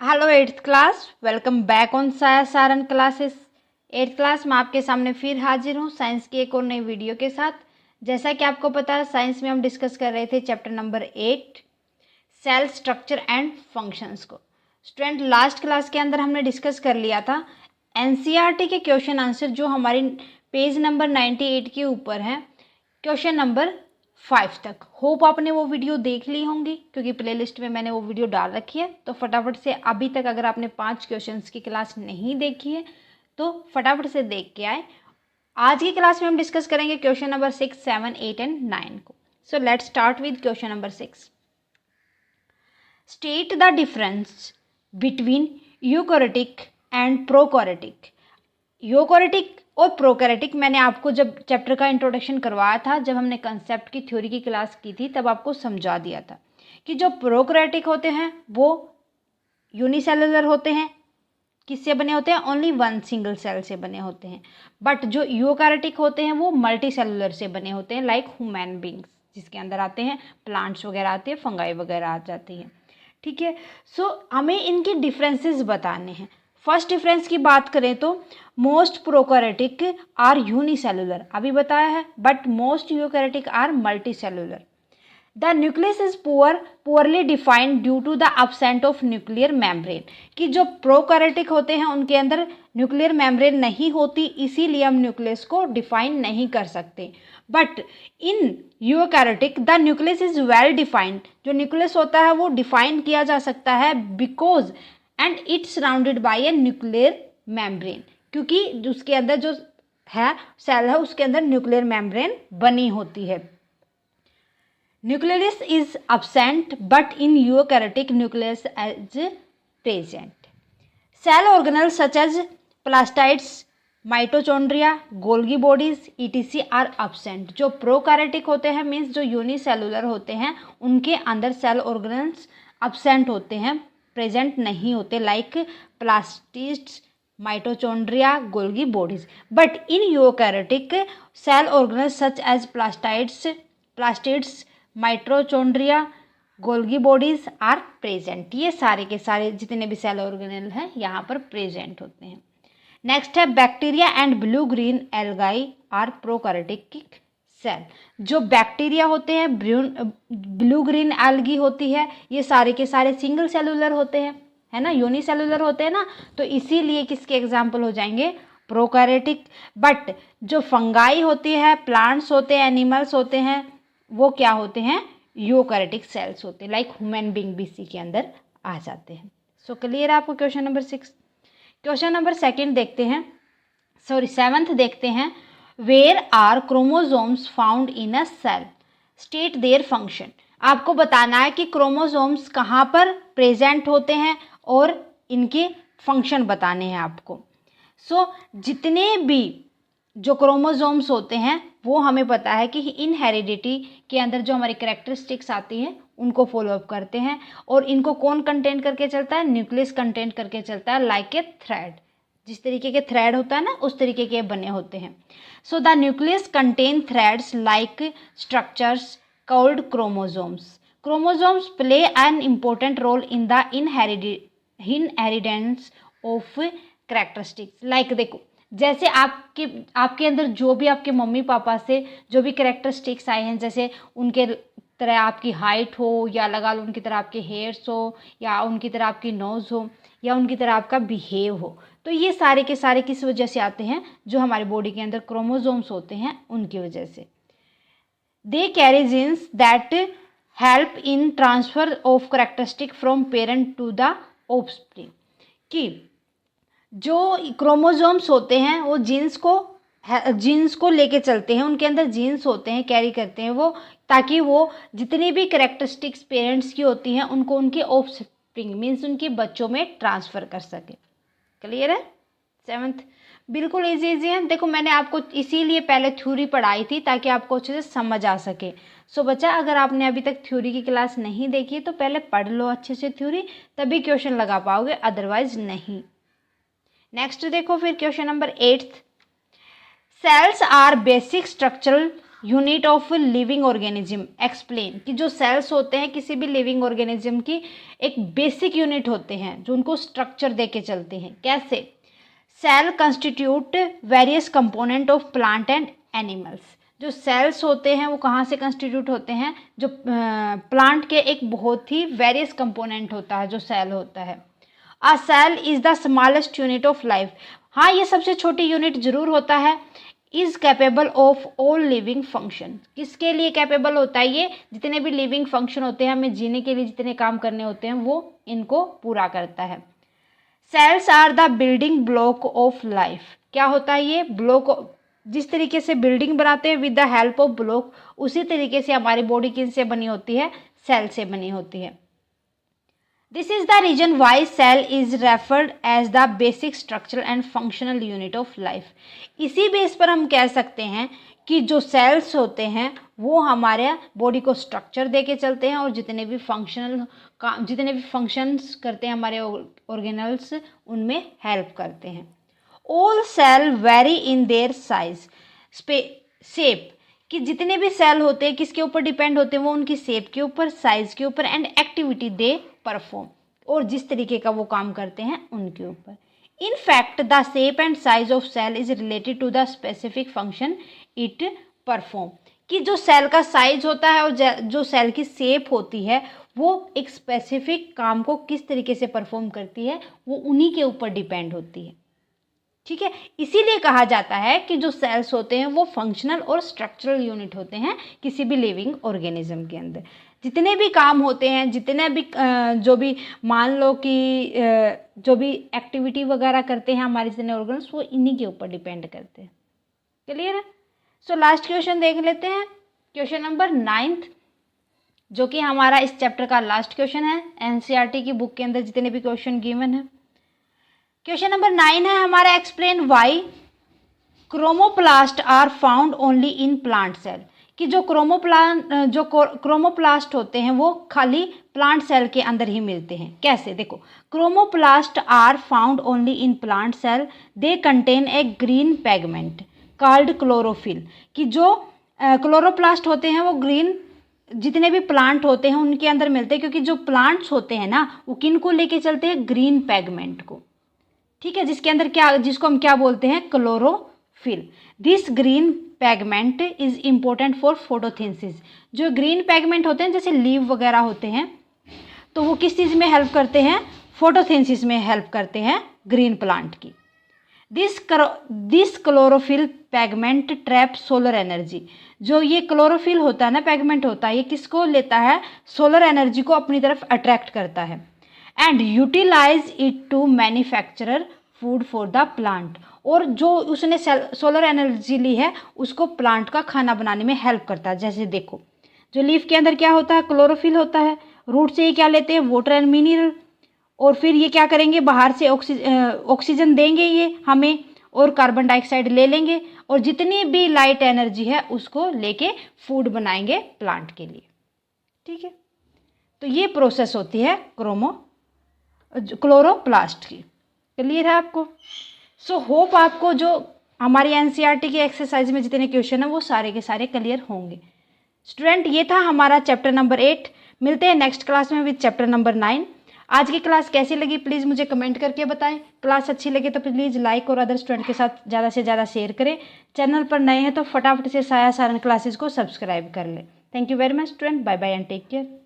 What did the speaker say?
Hello eighth class, welcome back on Saran classes. Eighth class में आपके सामने फिर हाजिर हूँ साइंस की एक और नई वीडियो के साथ। जैसा कि आपको पता है, साइंस में हम डिस्कस कर रहे थे chapter number 8 cell structure and functions को। स्टूडेंट, लास्ट क्लास के अंदर हमने डिस्कस कर लिया था एनसीईआरटी के क्वेश्चन आंसर जो हमारी पेज नंबर 98 के ऊपर हैं, क्वेश्चन नंबर 5 तक। होप आपने वो वीडियो देख ली होंगी क्योंकि प्लेलिस्ट में मैंने वो वीडियो डाल रखी है। तो फटाफट से अभी तक अगर आपने 5 क्वेश्चंस की क्लास नहीं देखी है तो फटाफट से देख के आए। आज की क्लास में हम डिस्कस करेंगे क्वेश्चन नंबर 6, 7, 8 एंड 9 को। So let's start with question number 6। State the difference between eukaryotic and prokaryotic. Eukaryotic और प्रोकैरियोटिक मैंने आपको जब चैप्टर का इंट्रोडक्शन करवाया था, जब हमने कंसेप्ट की थ्योरी की क्लास की थी, तब आपको समझा दिया था कि जो प्रोकैरियोटिक होते हैं वो यूनिसेलुलर होते हैं। किससे बने होते हैं? ओनली वन सिंगल सेल से बने होते हैं। बट जो यूकैरियोटिक होते हैं वो मल्टी सेलुलर से बने होते हैं, लाइक ह्यूमन बींग्स, जिसके अंदर आते हैं प्लांट्स वगैरह आते हैं, फंगाई वगैरह आ जाती हैं। ठीक है, सो हमें इनके डिफरेंसेस बताने हैं। फर्स्ट डिफरेंस की बात करें तो मोस्ट प्रोकैरियोटिक आर यूनिसेलुलर, अभी बताया है, but most eukaryotic are multicellular. The nucleus is poorly defined due to the absent of nuclear membrane. कि जो प्रोकैरियोटिक होते हैं उनके अंदर न्यूक्लियर मेम्ब्रेन नहीं होती, इसीलिए हम न्यूक्लियस को डिफाइन नहीं कर सकते। But in eukaryotic the nucleus is well defined. जो न्यूक्लियस होता है वो डिफाइन किया जा सकता है because and it's surrounded by a nuclear membrane, क्योंकि उसके अंदर जो है सेल है उसके अंदर न्यूक्लियर मेम्ब्रेन बनी होती है। Nucleus is absent, but in eukaryotic nucleus is present. Cell organelles such as plastids, mitochondria, Golgi bodies, etc. are absent. जो प्रोकैरियोटिक होते हैं मीन्स जो यूनिसेलुलर होते हैं उनके अंदर सेल ऑर्गेनल्स absent होते हैं, प्रेजेंट नहीं होते, like plastids, mitochondria, Golgi bodies. But in eukaryotic cell organelles such as plastids, mitochondria, Golgi bodies are present. ये सारे के सारे जितने भी सेल ऑर्गेनेल हैं यहाँ पर प्रेजेंट होते हैं। नेक्स्ट है bacteria and blue green algae are prokaryotic cell. जो बैक्टीरिया होते हैं, ब्लू ग्रीन एल्गी होती है, ये सारे के सारे सिंगल सेलुलर होते हैं, है ना, यूनिसेलुलर होते हैं ना, तो इसीलिए किसके एग्जाम्पल हो जाएंगे? प्रोकैरियोटिक। बट जो फंगाई होती है, प्लांट्स होते हैं, एनिमल्स होते हैं, वो क्या होते हैं? यूकैरियोटिक सेल्स होते हैं, लाइक ह्यूमन बींग भी इसी के अंदर आ जाते हैं। सो क्लियर है आपको क्वेश्चन नंबर 6। क्वेश्चन नंबर 7 देखते हैं। Where are chromosomes found in a cell, state their function. आपको बताना है कि क्रोमोसोम्स कहाँ पर प्रेजेंट होते हैं और इनके फंक्शन बताने हैं आपको। सो जितने भी जो क्रोमोसोम्स होते हैं वो हमें पता है कि इन हेरिडिटी के अंदर जो हमारी कैरेक्टरिस्टिक्स आती हैं उनको फॉलोअप करते हैं, और इनको कौन कंटेंट करके चलता है? न्यूक्लियस कंटेंट करके चलता है, लाइक ए थ्रेड। जिस तरीके के थ्रेड होता है ना, उस तरीके के बने होते हैं। So the nucleus contain threads like structures called chromosomes. Chromosomes play an important role in the inheritance of characteristics. Like देखो, जैसे आपके अंदर जो भी आपके मम्मी पापा से जो भी कैरेक्टरिस्टिक्स आए हैं, जैसे उनके तरह आपकी हाइट हो, या लगा लो उनकी तरह आपके हेयर्स हो, या उनकी तरह आपकी नोज़ हो, या उनकी तरह आपका बिहेव हो, तो ये सारे के सारे किस वजह से आते हैं? जो हमारी बॉडी के अंदर क्रोमोसोम्स होते हैं उनकी वजह से। They carry genes that help in transfer of characteristic from parent to the offspring. कि जो क्रोमोसोम्स होते हैं वो जीन्स को लेके चलते हैं, उनके अंदर जीन्स होते हैं, कैरी करते हैं वो, ताकि वो जितनी भी कैरेक्टरिस्टिक्स पेरेंट्स की होती हैं उनको उनके ऑफस्प्रिंग मीन्स उनके बच्चों में ट्रांसफ़र कर सके। क्लियर है? 7th बिल्कुल इजी है। देखो, मैंने आपको इसीलिए पहले थ्योरी पढ़ाई थी ताकि आपको अच्छे से समझ आ सके। सो बच्चा, अगर आपने अभी तक थ्योरी की क्लास नहीं देखी तो पहले पढ़ लो अच्छे से थ्योरी, तभी क्वेश्चन लगा पाओगे, अदरवाइज नहीं। नेक्स्ट देखो फिर question number 8। Cells are basic structural unit of living organism, explain कि जो सेल्स होते हैं किसी भी लिविंग ऑर्गेनिज्म की एक बेसिक यूनिट होते हैं जो उनको स्ट्रक्चर दे के चलते हैं। कैसे? Cell constitute various component of plant and animals. जो सेल्स होते हैं वो कहाँ से कंस्टिट्यूट होते हैं? जो प्लांट के एक बहुत ही वेरियस कंपोनेंट होता है जो सेल होता है। A cell is the smallest unit of life. हाँ, ये सबसे छोटी यूनिट जरूर होता है। Is capable of all living function. किसके लिए कैपेबल होता है ये? जितने भी लिविंग फंक्शन होते हैं, हमें जीने के लिए जितने काम करने होते हैं वो इनको पूरा करता है। Cells are the building block of life. क्या होता है ये? ब्लॉक। जिस तरीके से बिल्डिंग बनाते हैं with the help of block, उसी तरीके से हमारी बॉडी किससे बनी होती है? सेल से बनी होती है। This is the reason why cell is referred as the basic structural and functional unit of life. इसी बेस पर हम कह सकते हैं कि जो सेल्स होते हैं वो हमारे बॉडी को स्ट्रक्चर दे के चलते हैं और जितने भी फंक्शंस करते हैं हमारे ऑर्गेनल्स, उनमें हेल्प करते हैं। All cell vary in their size shape, कि जितने भी सेल होते हैं किसके ऊपर डिपेंड होते हैं? वो उनकी शेप के ऊपर, साइज के ऊपर, एंड एक्टिविटी दे परफॉर्म, और जिस तरीके का वो काम करते हैं उनके ऊपर। In fact the shape and size of cell is related to the specific function it perform. कि जो सेल का साइज होता है और जो सेल की शेप होती है वो एक स्पेसिफिक काम को किस तरीके से परफॉर्म करती है वो उन्हीं के ऊपर डिपेंड होती है। ठीक है, इसीलिए कहा जाता है कि जो सेल्स होते हैं वो फंक्शनल और स्ट्रक्चरल यूनिट होते हैं किसी भी लिविंग ऑर्गेनिज्म के अंदर। जितने भी काम होते हैं, जितने भी जो भी मान लो कि जो भी एक्टिविटी वगैरह करते हैं हमारे जितने ऑर्गन्स, वो इन्हीं के ऊपर डिपेंड करते हैं। क्लियर है? सो लास्ट क्वेश्चन देख लेते हैं, क्वेश्चन नंबर 9, जो कि हमारा इस चैप्टर का लास्ट क्वेश्चन है। एनसीईआरटी की बुक के अंदर जितने भी क्वेश्चन गिवन है। क्वेश्चन नंबर 9 है हमारा, explain why chromoplast are found only in plant cell. कि जो क्रोमोप्लास्ट होते हैं वो खाली प्लांट सेल के अंदर ही मिलते हैं। कैसे? देखो, chromoplast are found only in plant cell, they contain a green pigment called chlorophyll. कि जो क्लोरोप्लास्ट होते हैं वो ग्रीन, जितने भी प्लांट होते हैं उनके अंदर मिलते हैं, क्योंकि जो प्लांट्स होते हैं ना वो किन को लेके चलते हैं? ग्रीन पैगमेंट को। ठीक है, जिसके अंदर जिसको हम क्या बोलते हैं? Chlorophyll. This green pigment is important for photosynthesis. जो ग्रीन पैगमेंट होते हैं जैसे लीव वगैरह होते हैं, तो वो किस चीज़ में हेल्प करते हैं? फोटोसिंथेसिस में हेल्प करते हैं ग्रीन प्लांट की। This chlorophyll pigment trap solar energy. जो ये क्लोरोफिल होता है ना, पैगमेंट होता है, ये किसको लेता है? सोलर एनर्जी को अपनी तरफ अट्रैक्ट करता है। And utilize it to manufacturer food for the plant. और जो उसने सोलर एनर्जी ली है उसको प्लांट का खाना बनाने में हेल्प करता है। जैसे देखो, जो लीफ के अंदर क्या होता है? क्लोरोफिल होता है। रूट से ये क्या लेते हैं? Water and mineral. और फिर ये क्या करेंगे? बाहर से ऑक्सीजन देंगे ये हमें, और कार्बन डाइऑक्साइड ले लेंगे, और जितनी भी लाइट एनर्जी है उसको लेके फूड बनाएंगे प्लांट के लिए। ठीक है, तो ये प्रोसेस होती है क्लोरोप्लास्ट की। क्लियर है आपको? सो होप आपको जो हमारी एनसीईआरटी की एक्सरसाइज में जितने क्वेश्चन हैं वो सारे के सारे क्लियर होंगे। स्टूडेंट, ये था हमारा चैप्टर नंबर 8। मिलते हैं नेक्स्ट क्लास में विद चैप्टर नंबर 9। आज की क्लास कैसी लगी प्लीज़ मुझे कमेंट करके बताएं। क्लास अच्छी लगे तो प्लीज़ लाइक और अदर स्टूडेंट के साथ ज़्यादा से ज़्यादा शेयर करें। चैनल पर नए हैं तो फटाफट से साया सारन क्लासेस को सब्सक्राइब कर लें। Thank you very much student, bye bye and take care.